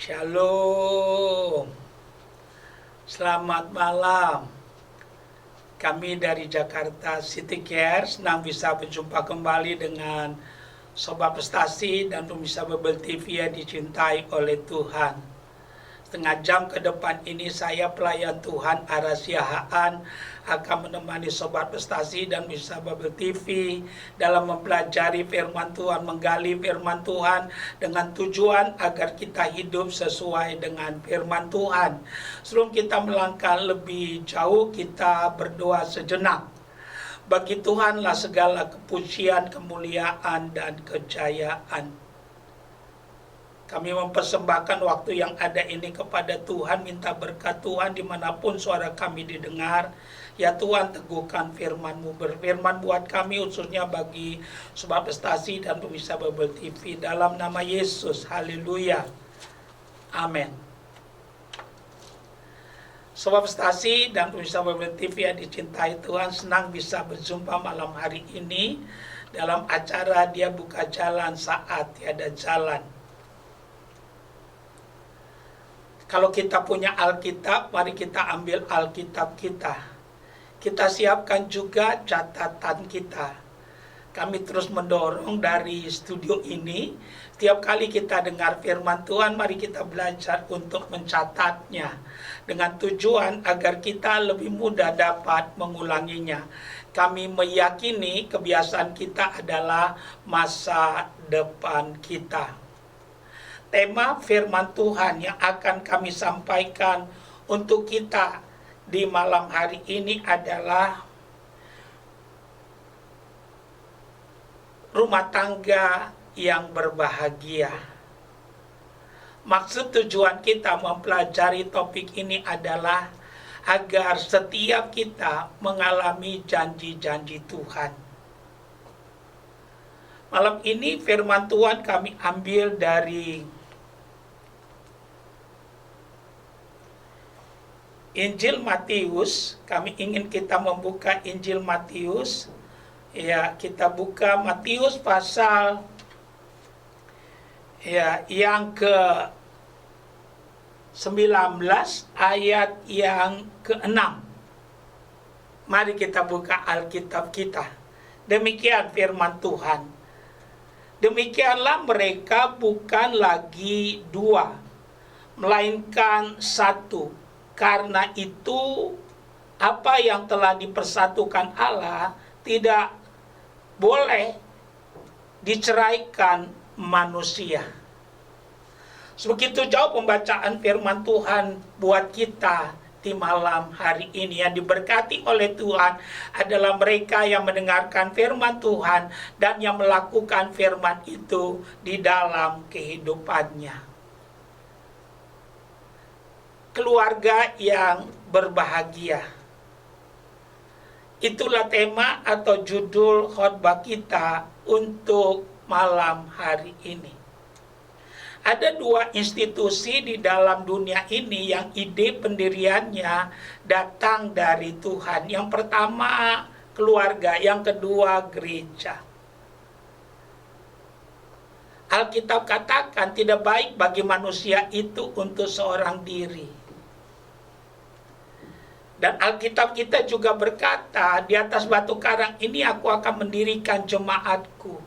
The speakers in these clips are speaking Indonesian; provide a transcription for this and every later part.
Shalom, selamat malam. Kami dari Jakarta City Care senang bisa berjumpa kembali dengan Sobat Prestasi dan pemirsa Bible TV yang dicintai oleh Tuhan. Setengah jam ke depan ini saya pelayan Tuhan Arasia Haan akan menemani Sobat Prestasi dan pemirsa Bible TV dalam mempelajari firman Tuhan, menggali firman Tuhan dengan tujuan agar kita hidup sesuai dengan firman Tuhan. Sebelum kita melangkah lebih jauh, kita berdoa sejenak. Bagi Tuhanlah segala kepujian, kemuliaan, dan kejayaan. Kami mempersembahkan waktu yang ada ini kepada Tuhan, minta berkat Tuhan dimanapun suara kami didengar. Ya Tuhan, teguhkan firman-Mu, berfirman buat kami, khususnya bagi Sobat Prestasi dan pemirsa Bible TV. Dalam nama Yesus, haleluya, amin. Sobat Prestasi dan pemirsa Bible TV yang dicintai Tuhan, senang bisa berjumpa malam hari ini dalam acara Dia Buka Jalan Saat Tiada Jalan. Kalau kita punya Alkitab, mari kita ambil Alkitab kita. Kita siapkan juga catatan kita. Kami terus mendorong dari studio ini. Setiap kali kita dengar firman Tuhan, mari kita belajar untuk mencatatnya. Dengan tujuan agar kita lebih mudah dapat mengulanginya. Kami meyakini kebiasaan kita adalah masa depan kita. Tema firman Tuhan yang akan kami sampaikan untuk kita di malam hari ini adalah rumah tangga yang berbahagia. Maksud tujuan kita mempelajari topik ini adalah agar setiap kita mengalami janji-janji Tuhan. Malam ini firman Tuhan kami ambil dari Injil Matius. Kami ingin kita membuka Injil Matius. Ya, kita buka Matius pasal yang ke-19 ayat yang ke-6. Mari kita buka Alkitab kita. Demikian firman Tuhan. Demikianlah mereka bukan lagi dua, melainkan satu. Karena itu, apa yang telah dipersatukan Allah tidak boleh diceraikan manusia. Sebegitu jauh pembacaan firman Tuhan buat kita di malam hari ini. Yang diberkati oleh Tuhan adalah mereka yang mendengarkan firman Tuhan dan yang melakukan firman itu di dalam kehidupannya. Keluarga yang berbahagia. Itulah tema atau judul khotbah kita untuk malam hari ini. Ada dua institusi di dalam dunia ini yang ide pendiriannya datang dari Tuhan. Yang pertama keluarga, yang kedua gereja. Alkitab katakan tidak baik bagi manusia itu untuk seorang diri. Dan Alkitab kita juga berkata, di atas batu karang ini aku akan mendirikan jemaatku.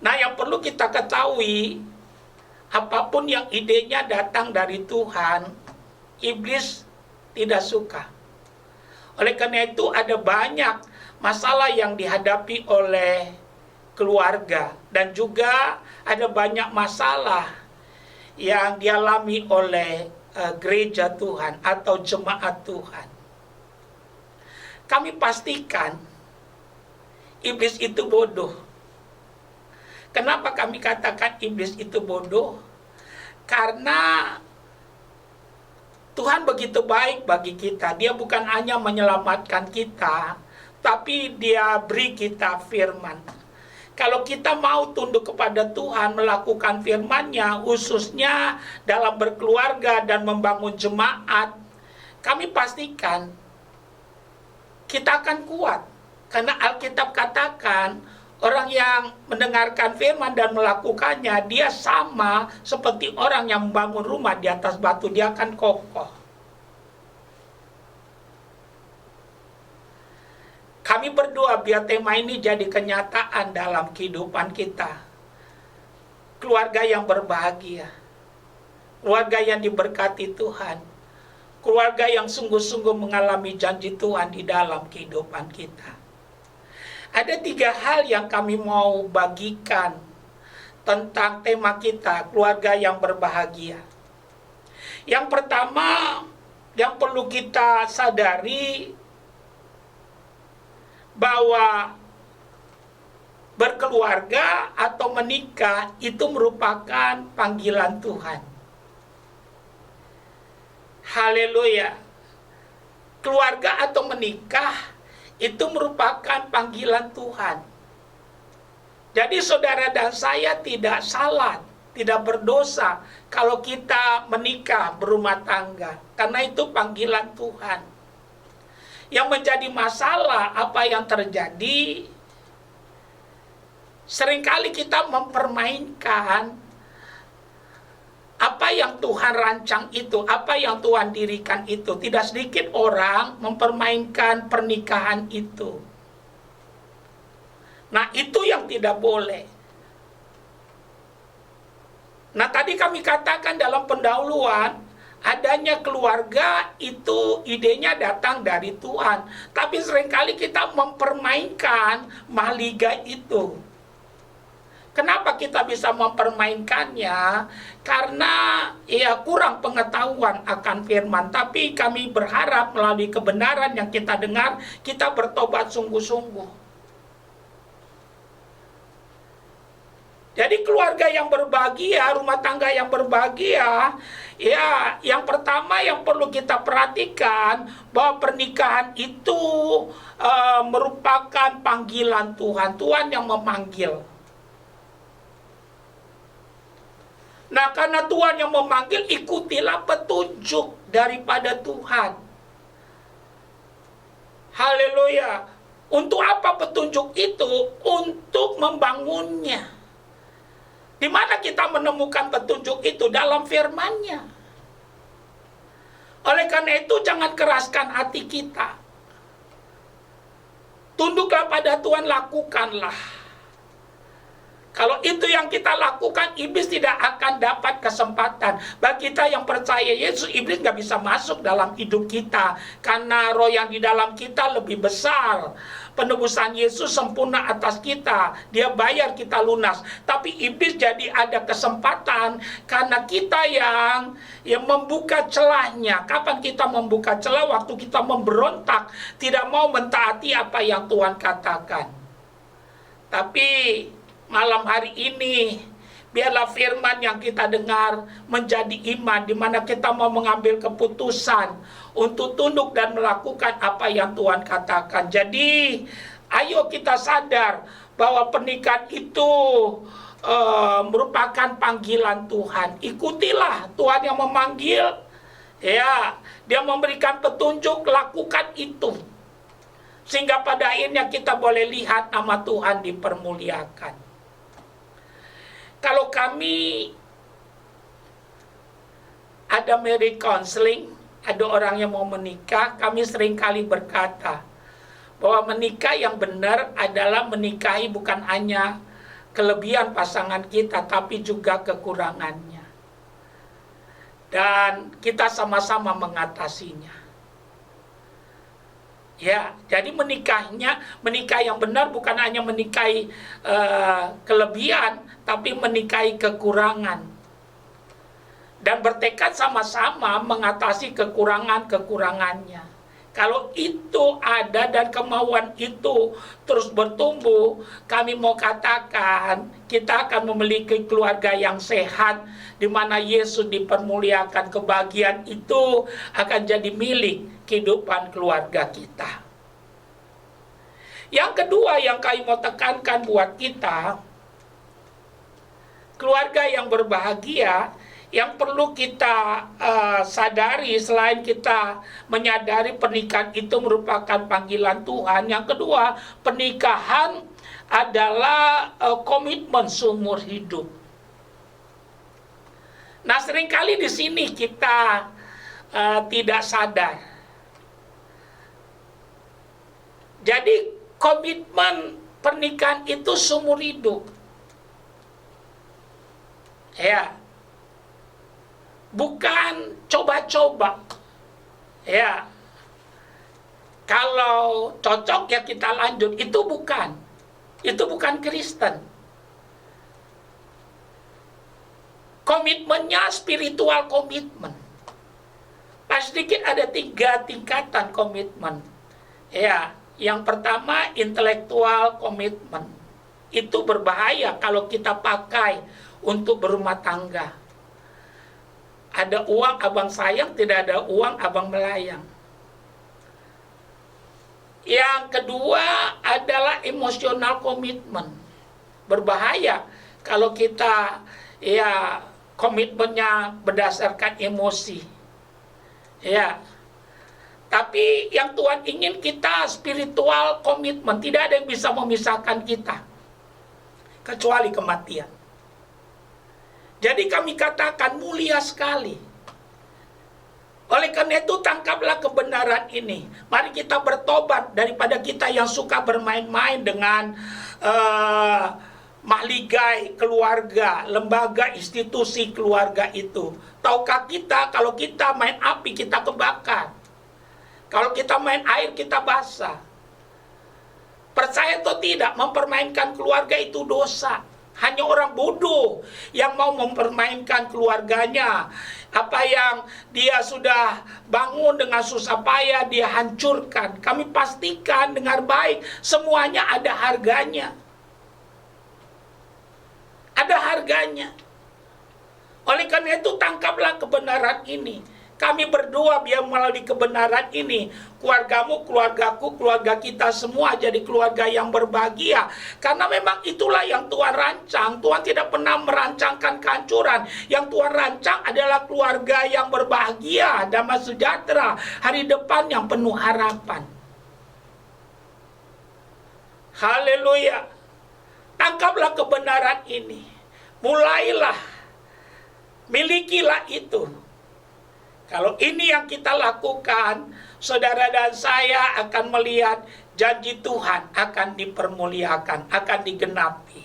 Nah, yang perlu kita ketahui, apapun yang idenya datang dari Tuhan, iblis tidak suka. Oleh karena itu ada banyak masalah yang dihadapi oleh keluarga. Dan juga ada banyak masalah yang dialami oleh gereja Tuhan atau jemaat Tuhan. Kami pastikan iblis itu bodoh. Kenapa kami katakan iblis itu bodoh? Karena Tuhan begitu baik bagi kita. Dia bukan hanya menyelamatkan kita, tapi Dia beri kita firman. Kalau kita mau tunduk kepada Tuhan, melakukan firman-Nya, khususnya dalam berkeluarga dan membangun jemaat, kami pastikan kita akan kuat. Karena Alkitab katakan, Orang yang mendengarkan firman dan melakukannya, dia sama seperti orang yang membangun rumah di atas batu, dia akan kokoh. Kami berdoa biar tema ini jadi kenyataan dalam kehidupan kita. Keluarga yang berbahagia, keluarga yang diberkati Tuhan, keluarga yang sungguh-sungguh mengalami janji Tuhan di dalam kehidupan kita. Ada 3 hal yang kami mau bagikan tentang tema kita, keluarga yang berbahagia. Yang pertama, yang perlu kita sadari bahwa berkeluarga atau menikah itu merupakan panggilan Tuhan. Haleluya. Keluarga atau menikah itu merupakan panggilan Tuhan. Jadi saudara dan saya tidak salah, tidak berdosa kalau kita menikah, berumah tangga, karena itu panggilan Tuhan. Yang menjadi masalah apa yang terjadi, seringkali kita mempermainkan apa yang Tuhan rancang itu, apa yang Tuhan dirikan itu. Tidak sedikit orang mempermainkan pernikahan itu. Nah, itu yang tidak boleh. Nah, tadi kami katakan dalam pendahuluan, adanya keluarga itu idenya datang dari Tuhan. Tapi seringkali kita mempermainkan mahligai itu. Kenapa kita bisa mempermainkannya? Karena ya kurang pengetahuan akan firman. Tapi kami berharap melalui kebenaran yang kita dengar, kita bertobat sungguh-sungguh. Jadi keluarga yang berbahagia, rumah tangga yang berbahagia, ya yang pertama yang perlu kita perhatikan bahwa pernikahan itu merupakan panggilan Tuhan. Tuhan yang memanggil. Nah, karena Tuhan yang memanggil, ikutilah petunjuk daripada Tuhan. Haleluya. Untuk apa petunjuk itu? Untuk membangunnya. Di mana kita menemukan petunjuk itu? Dalam firman-Nya. Oleh karena itu, jangan keraskan hati kita. Tunduklah pada Tuhan, lakukanlah. Kalau itu yang kita lakukan, iblis tidak akan dapat kesempatan. Bagi kita yang percaya Yesus, iblis nggak bisa masuk dalam hidup kita. Karena roh yang di dalam kita lebih besar. Penebusan Yesus sempurna atas kita. Dia bayar kita lunas. Tapi iblis jadi ada kesempatan karena kita yang membuka celahnya. Kapan kita membuka celah? Waktu kita memberontak. Tidak mau mentaati apa yang Tuhan katakan. Tapi malam hari ini, biarlah firman yang kita dengar menjadi iman, di mana kita mau mengambil keputusan untuk tunduk dan melakukan apa yang Tuhan katakan. Jadi, ayo kita sadar bahwa pernikahan itu merupakan panggilan Tuhan. Ikutilah Tuhan yang memanggil, ya, Dia memberikan petunjuk, lakukan itu. Sehingga pada akhirnya kita boleh lihat nama Tuhan dipermuliakan. Kalau kami ada marriage counseling, ada orang yang mau menikah, kami seringkali berkata bahwa menikah yang benar adalah menikahi bukan hanya kelebihan pasangan kita, tapi juga kekurangannya. Dan kita sama-sama mengatasinya. Ya, jadi menikah yang benar bukan hanya menikahi kelebihan, tapi menikahi kekurangan. Dan bertekad sama-sama mengatasi kekurangan-kekurangannya. Kalau itu ada dan kemauan itu terus bertumbuh, kami mau katakan kita akan memiliki keluarga yang sehat, di mana Yesus dipermuliakan. Kebahagiaan itu akan jadi milik kehidupan keluarga kita. Yang kedua yang kami mau tekankan buat kita, keluarga yang berbahagia, yang perlu kita sadari selain kita menyadari pernikahan itu merupakan panggilan Tuhan. Yang kedua, pernikahan adalah komitmen seumur hidup. Nah, seringkali di sini kita tidak sadar. Jadi komitmen pernikahan itu seumur hidup. Ya. Bukan coba-coba. Ya. Kalau cocok ya kita lanjut, itu bukan. Itu bukan Kristen. Komitmennya spiritual komitmen. Pas sedikit ada 3 tingkatan komitmen. Ya, yang pertama intelektual komitmen. Itu berbahaya kalau kita pakai untuk berumah tangga. Ada uang abang sayang, tidak ada uang abang melayang. Yang kedua adalah emosional komitmen. Berbahaya kalau kita ya komitmennya berdasarkan emosi. Ya. Tapi yang Tuhan ingin kita spiritual komitmen. Tidak ada yang bisa memisahkan kita kecuali kematian. Jadi kami katakan mulia sekali. Oleh karena itu tangkaplah kebenaran ini. Mari kita bertobat daripada kita yang suka bermain-main dengan mahligai keluarga, lembaga institusi keluarga itu. Tahukah kita kalau kita main api kita kebakar. Kalau kita main air kita basah. Percaya atau tidak, mempermainkan keluarga itu dosa. Hanya orang bodoh yang mau mempermainkan keluarganya. Apa yang dia sudah bangun dengan susah payah dia hancurkan. Kami pastikan dengan baik semuanya ada harganya. Ada harganya. Oleh karena itu tangkaplah kebenaran ini. Kami berdoa biar melalui kebenaran ini keluargamu, keluargaku, keluarga kita semua jadi keluarga yang berbahagia. Karena memang itulah yang Tuhan rancang. Tuhan tidak pernah merancangkan kehancuran. Yang Tuhan rancang adalah keluarga yang berbahagia, damai sejahtera, hari depan yang penuh harapan. Haleluya. Tangkaplah kebenaran ini. Mulailah. Milikilah itu. Kalau ini yang kita lakukan, saudara dan saya akan melihat janji Tuhan akan dipermuliakan, akan digenapi.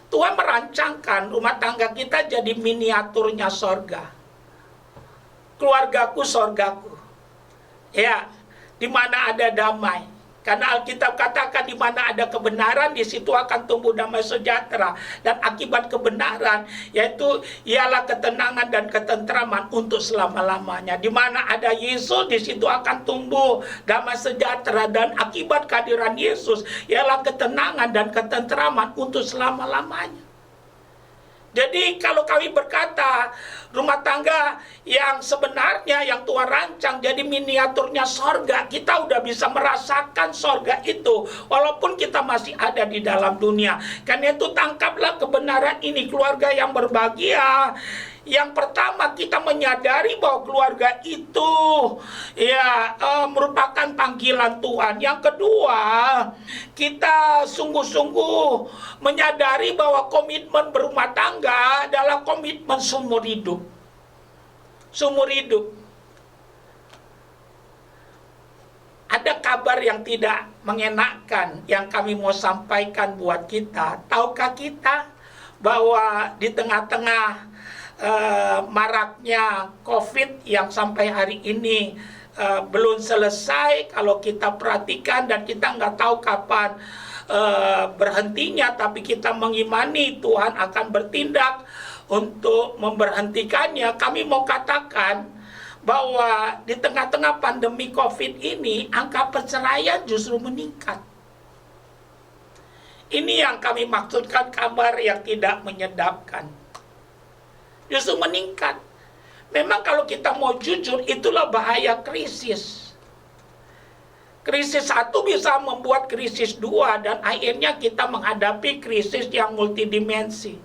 Tuhan merancangkan rumah tangga kita jadi miniaturnya sorga. Keluargaku sorgaku. Ya, di mana ada damai. Karena Alkitab katakan di mana ada kebenaran, di situ akan tumbuh damai sejahtera. Dan akibat kebenaran, yaitu ialah ketenangan dan ketentraman untuk selama-lamanya. Di mana ada Yesus, di situ akan tumbuh damai sejahtera. Dan akibat kehadiran Yesus, ialah ketenangan dan ketentraman untuk selama-lamanya. Jadi kalau kami berkata rumah tangga yang sebenarnya yang Tuhan rancang jadi miniaturnya sorga, kita udah bisa merasakan sorga itu walaupun kita masih ada di dalam dunia. Karena itu tangkaplah kebenaran ini, keluarga yang berbahagia. Yang pertama kita menyadari bahwa keluarga itu ya merupakan panggilan Tuhan. Yang kedua kita sungguh-sungguh menyadari bahwa komitmen berumah tangga adalah komitmen seumur hidup. Seumur hidup. Ada kabar yang tidak mengenakan yang kami mau sampaikan buat kita. Tahukah kita bahwa di tengah-tengah maraknya COVID yang sampai hari ini belum selesai, kalau kita perhatikan dan kita nggak tahu kapan berhentinya, tapi kita mengimani Tuhan akan bertindak untuk memberhentikannya. Kami mau katakan bahwa di tengah-tengah pandemi COVID ini angka perceraian justru meningkat. Ini yang kami maksudkan kabar yang tidak menyedapkan. Justru meningkat. Memang kalau kita mau jujur, itulah bahaya krisis. Krisis satu bisa membuat krisis dua, dan akhirnya kita menghadapi krisis yang multidimensi.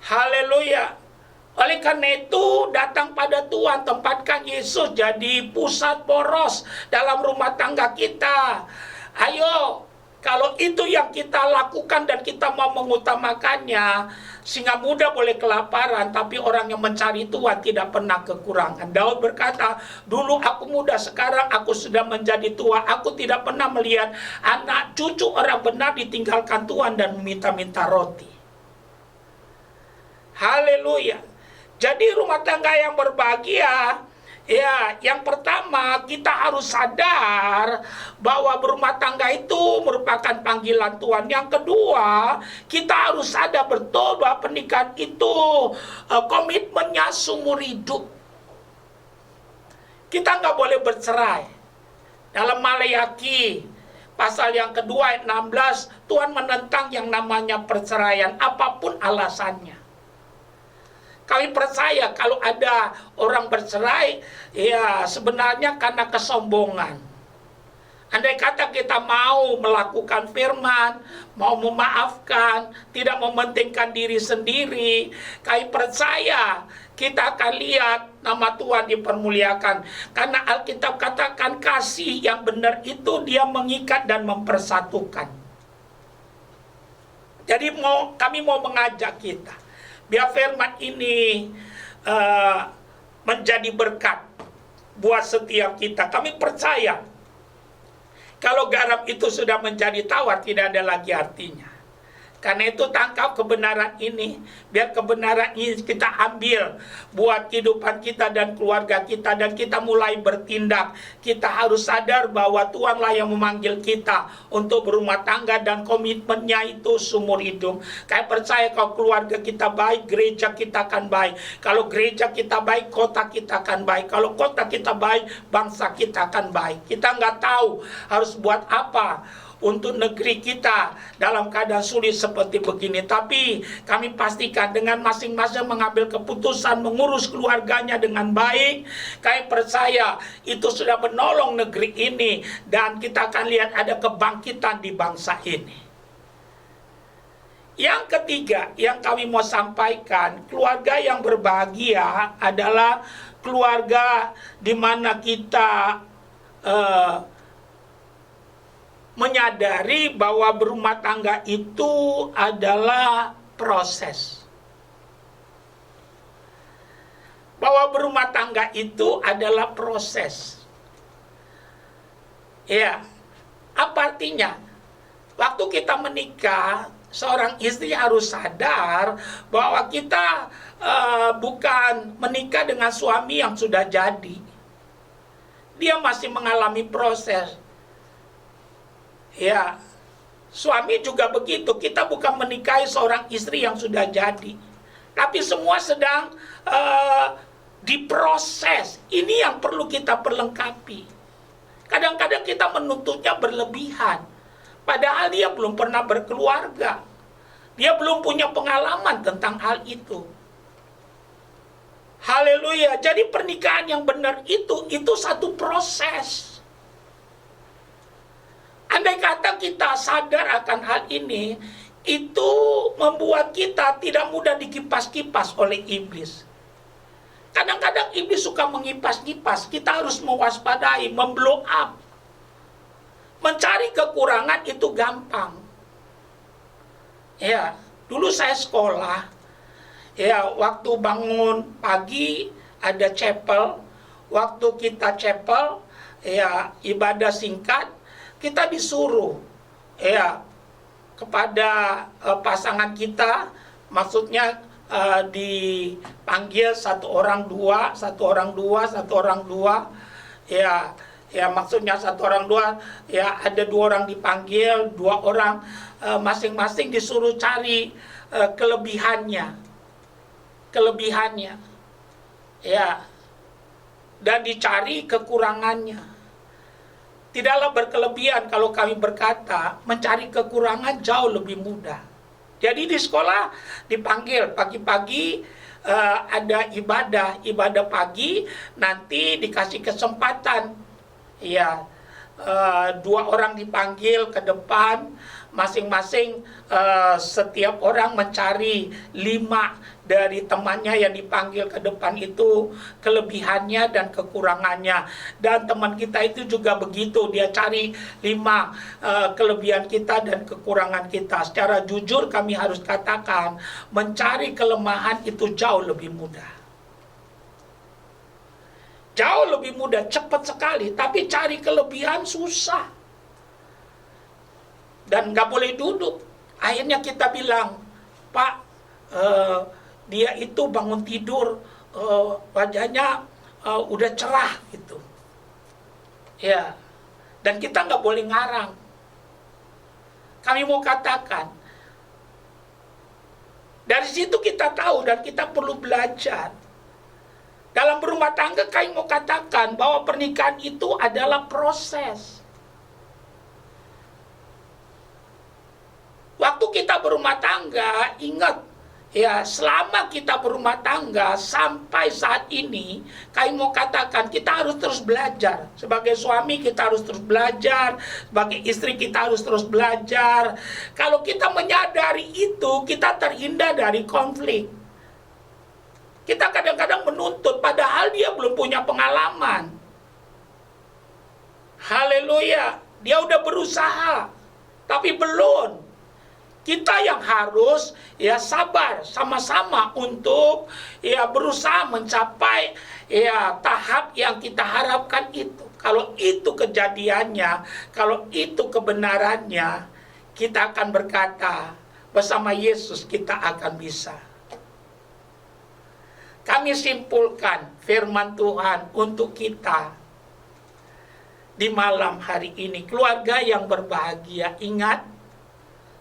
Haleluya. Oleh karena itu, datang pada Tuhan, tempatkan Yesus jadi pusat poros dalam rumah tangga kita. Ayo, kalau itu yang kita lakukan dan kita mau mengutamakannya, singa muda boleh kelaparan, tapi orang yang mencari Tuhan tidak pernah kekurangan. Daud berkata, dulu aku muda, sekarang aku sudah menjadi tua. Aku tidak pernah melihat anak cucu orang benar ditinggalkan Tuhan dan meminta-minta roti. Haleluya. Jadi rumah tangga yang berbahagia, ya, yang pertama kita harus sadar bahwa berumah tangga itu merupakan panggilan Tuhan. Yang kedua, kita harus sadar betul bahwa pernikahan itu komitmennya seumur hidup. Kita nggak boleh bercerai. Dalam Maleakhi pasal yang kedua ayat 16, Tuhan menentang yang namanya perceraian, apapun alasannya. Kami percaya kalau ada orang bercerai, ya sebenarnya karena kesombongan. Andai kata kita mau melakukan firman, mau memaafkan, tidak mementingkan diri sendiri, kami percaya kita akan lihat nama Tuhan dipermuliakan. Karena Alkitab katakan kasih yang benar itu dia mengikat dan mempersatukan. Jadi kami mau mengajak kita, biar firman ini menjadi berkat buat setiap kita. Kami percaya kalau garam itu sudah menjadi tawar, tidak ada lagi artinya. Karena itu tangkap kebenaran ini, biar kebenaran ini kita ambil buat kehidupan kita dan keluarga kita, dan kita mulai bertindak. Kita harus sadar bahwa Tuhanlah yang memanggil kita untuk berumah tangga, dan komitmennya itu seumur hidup. Kayak percaya kalau keluarga kita baik, gereja kita akan baik. Kalau gereja kita baik, kota kita akan baik. Kalau kota kita baik, bangsa kita akan baik. Kita nggak tahu harus buat apa untuk negeri kita dalam keadaan sulit seperti begini. Tapi kami pastikan dengan masing-masing mengambil keputusan mengurus keluarganya dengan baik, kami percaya itu sudah menolong negeri ini, dan kita akan lihat ada kebangkitan di bangsa ini. Yang ketiga yang kami mau sampaikan, keluarga yang berbahagia adalah keluarga di mana kita menyadari bahwa berumah tangga itu adalah proses. Bahwa berumah tangga itu adalah proses. Ya, apa artinya? Waktu kita menikah, seorang istri harus sadar bahwa kita bukan menikah dengan suami yang sudah jadi. Dia masih mengalami proses. Ya, suami juga begitu. Kita bukan menikahi seorang istri yang sudah jadi, tapi semua sedang diproses. Ini yang perlu kita perlengkapi. Kadang-kadang kita menuntutnya berlebihan, padahal dia belum pernah berkeluarga. Dia belum punya pengalaman tentang hal itu. Haleluya. Jadi pernikahan yang benar itu satu proses. Andai kata kita sadar akan hal ini, itu membuat kita tidak mudah dikipas-kipas oleh iblis. Kadang-kadang iblis suka mengipas-kipas, kita harus mewaspadai, memblow up. Mencari kekurangan itu gampang. Ya, dulu saya sekolah, ya waktu bangun pagi ada chapel, waktu kita chapel, ya ibadah singkat, kita disuruh ya kepada pasangan kita, maksudnya dipanggil satu orang dua, ya maksudnya satu orang dua, ya ada dua orang dipanggil, dua orang masing-masing disuruh cari kelebihannya, ya, dan dicari kekurangannya. Tidaklah berkelebihan kalau kami berkata, mencari kekurangan jauh lebih mudah. Jadi di sekolah dipanggil pagi-pagi, ada ibadah pagi, nanti dikasih kesempatan, ya dua orang dipanggil ke depan, masing-masing setiap orang mencari 5 dari temannya yang dipanggil ke depan itu, kelebihannya dan kekurangannya. Dan teman kita itu juga begitu, dia cari 5 kelebihan kita dan kekurangan kita. Secara jujur kami harus katakan, mencari kelemahan itu jauh lebih mudah. Jauh lebih mudah, cepat sekali. Tapi cari kelebihan susah. Dan nggak boleh duduk. Akhirnya kita bilang, Pak, dia itu bangun tidur, wajahnya udah cerah gitu. Ya, dan kita nggak boleh ngarang. Kami mau katakan, dari situ kita tahu dan kita perlu belajar. Dalam berumah tangga, kami mau katakan bahwa pernikahan itu adalah proses. Waktu kita berumah tangga, ingat, ya, selama kita berumah tangga sampai saat ini, kami mau katakan kita harus terus belajar. Sebagai suami kita harus terus belajar, sebagai istri kita harus terus belajar. Kalau kita menyadari itu, kita terhindar dari konflik. Kita kadang-kadang menuntut padahal dia belum punya pengalaman. Haleluya, dia udah berusaha, tapi belum. Kita yang harus ya sabar sama-sama untuk ya berusaha mencapai ya tahap yang kita harapkan itu. Kalau itu kejadiannya, kalau itu kebenarannya, kita akan berkata bersama Yesus kita akan bisa. Kami simpulkan firman Tuhan untuk kita di malam hari ini. Keluarga yang berbahagia, ingat,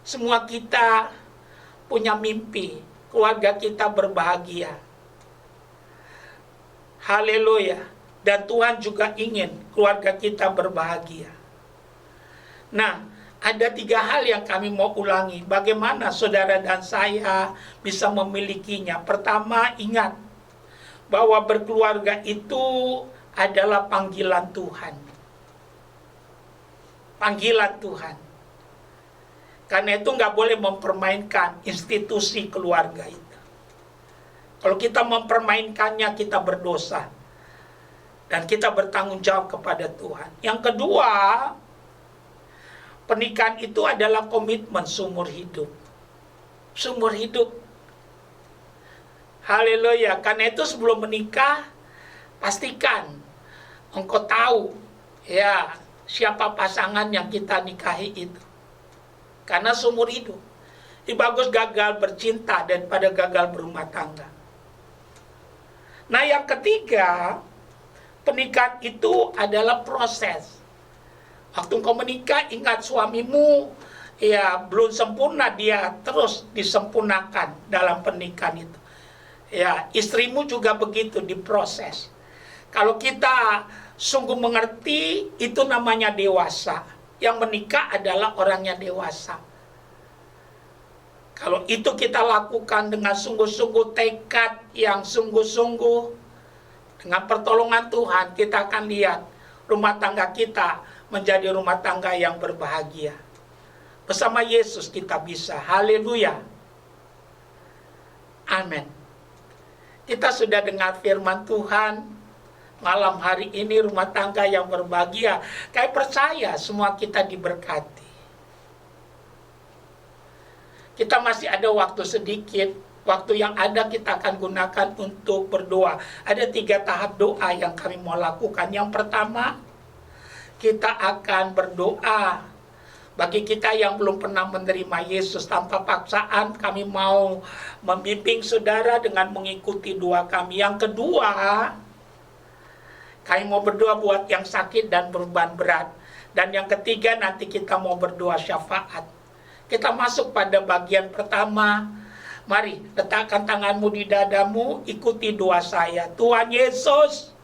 semua kita punya mimpi, keluarga kita berbahagia. Haleluya. Dan Tuhan juga ingin keluarga kita berbahagia. Nah, ada 3 hal yang kami mau ulangi. Bagaimana saudara dan saya bisa memilikinya. Pertama, ingat bahwa berkeluarga itu adalah panggilan Tuhan. Panggilan Tuhan. Karena itu nggak boleh mempermainkan institusi keluarga itu. Kalau kita mempermainkannya, kita berdosa. Dan kita bertanggung jawab kepada Tuhan. Yang kedua, pernikahan itu adalah komitmen seumur hidup. Seumur hidup. Haleluya. Karena itu sebelum menikah, pastikan engkau tahu ya siapa pasangan yang kita nikahi itu. Karena seumur hidup. Lebih bagus gagal bercinta daripada gagal berumah tangga. Nah, yang ketiga, pernikahan itu adalah proses. Waktu kau menikah, ingat suamimu ya belum sempurna, dia terus disempurnakan dalam pernikahan itu. Ya, istrimu juga begitu, diproses. Kalau kita sungguh mengerti, itu namanya dewasa. Yang menikah adalah orangnya dewasa. Kalau itu kita lakukan dengan sungguh-sungguh, tekad yang sungguh-sungguh, dengan pertolongan Tuhan, kita akan lihat rumah tangga kita menjadi rumah tangga yang berbahagia. Bersama Yesus kita bisa. Haleluya. Amin. Kita sudah dengar firman Tuhan. Malam hari ini rumah tangga yang berbahagia. Kayak percaya semua kita diberkati. Kita masih ada waktu sedikit. Waktu yang ada kita akan gunakan untuk berdoa. Ada 3 tahap doa yang kami mau lakukan. Yang pertama, kita akan berdoa. Bagi kita yang belum pernah menerima Yesus tanpa paksaan, kami mau membimbing saudara dengan mengikuti doa kami. Yang kedua, kami mau berdoa buat yang sakit dan beban berat. Dan yang ketiga, nanti kita mau berdoa syafaat. Kita masuk pada bagian pertama. Mari, letakkan tanganmu di dadamu, ikuti doa saya. Tuhan Yesus,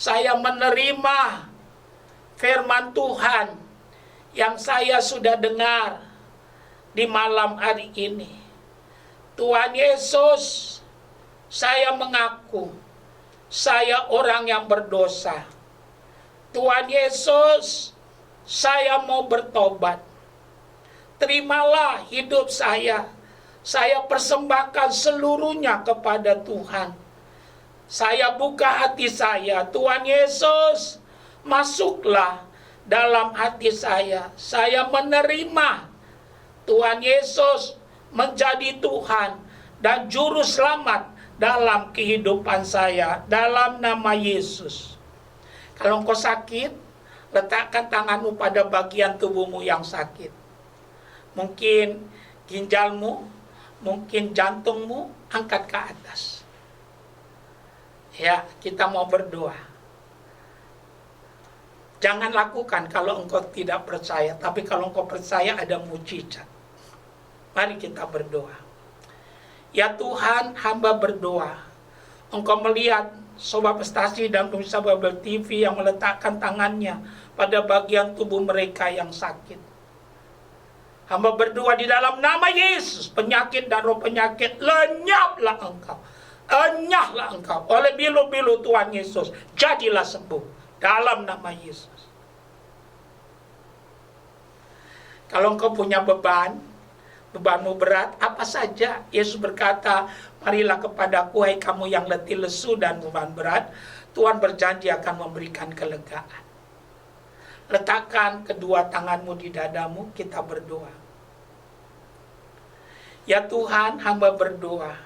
saya menerima firman Tuhan yang saya sudah dengar di malam hari ini. Tuhan Yesus, saya mengaku saya orang yang berdosa. Tuhan Yesus, saya mau bertobat. terimalah hidup saya. Saya persembahkan seluruhnya kepada Tuhan. Saya buka hati saya, Tuhan Yesus, masuklah dalam hati saya. Saya menerima Tuhan Yesus menjadi Tuhan dan juru selamat dalam kehidupan saya, dalam nama Yesus. Kalau engkau sakit, letakkan tanganmu pada bagian tubuhmu yang sakit. Mungkin ginjalmu, mungkin jantungmu, angkat ke atas. Ya, kita mau berdoa. Jangan lakukan kalau engkau tidak percaya, tapi kalau engkau percaya ada mujizat. Mari kita berdoa. Ya Tuhan, hamba berdoa. Engkau melihat Sobat Prestasi dan pemirsa Babel TV yang meletakkan tangannya pada bagian tubuh mereka yang sakit. Hamba berdoa di dalam nama Yesus, penyakit dan roh penyakit, lenyaplah engkau. Enyahlah engkau oleh bilu-bilu Tuhan Yesus. Jadilah sembuh dalam nama Yesus. Kalau engkau punya bebanmu berat, apa saja, Yesus berkata, marilah kepadaku hai kamu yang letih lesu dan beban berat, Tuhan berjanji akan memberikan kelegaan. Letakkan kedua tanganmu di dadamu, kita berdoa. Ya Tuhan, hamba berdoa.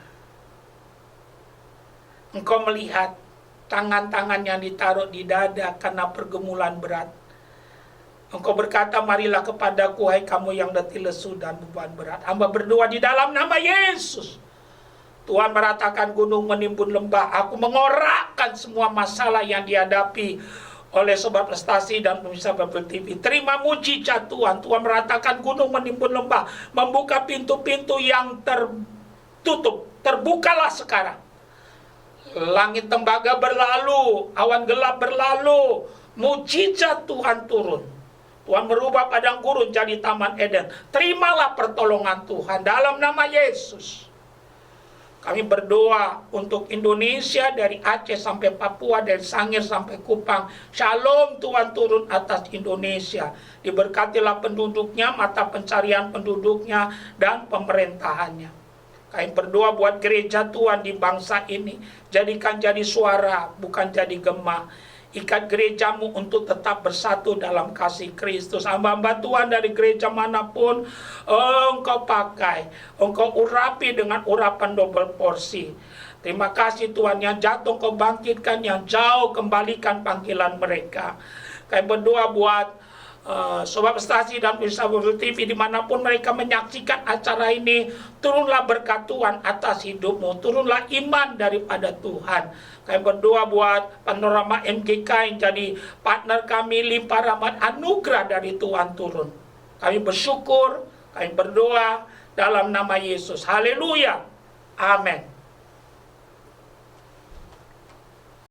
Engkau melihat tangan-tangan yang ditaruh di dada karena pergumulan berat. Engkau berkata, marilah kepadaku hai kamu yang letih lesu dan beban berat. Hamba berdoa di dalam nama Yesus. Tuhan meratakan gunung menimbun lembah. Aku mengorakkan semua masalah yang dihadapi oleh Sobat Prestasi dan pemirsa Babel TV. Terima mujizat Tuhan. Tuhan meratakan gunung menimbun lembah. Membuka pintu-pintu yang tertutup. Terbukalah sekarang. Langit tembaga berlalu, awan gelap berlalu, mujizat Tuhan turun. Tuhan merubah padang gurun jadi taman Eden. Terimalah pertolongan Tuhan dalam nama Yesus. Kami berdoa untuk Indonesia dari Aceh sampai Papua, dari Sangir sampai Kupang. Shalom Tuhan turun atas Indonesia. Diberkatilah penduduknya, mata pencarian penduduknya, dan pemerintahannya. Kami berdoa buat gereja Tuhan di bangsa ini. Jadikan jadi suara, bukan jadi gema. Ikat gerejamu untuk tetap bersatu dalam kasih Kristus. Hamba-hamba Tuhan dari gereja manapun, engkau pakai. Engkau urapi dengan urapan double porsi. Terima kasih Tuhan, yang jatuh engkau bangkitkan, yang jauh kembalikan panggilan mereka. Kami berdoa buat Sobat Prestasi dan pemirsa Babel TV dimanapun mereka menyaksikan acara ini, turunlah berkat Tuhan atas hidupmu, turunlah iman daripada Tuhan. Kami berdoa buat Panorama MGK yang jadi partner kami, limpah rahmat anugerah dari Tuhan turun. Kami bersyukur, kami berdoa dalam nama Yesus. Haleluya, amin.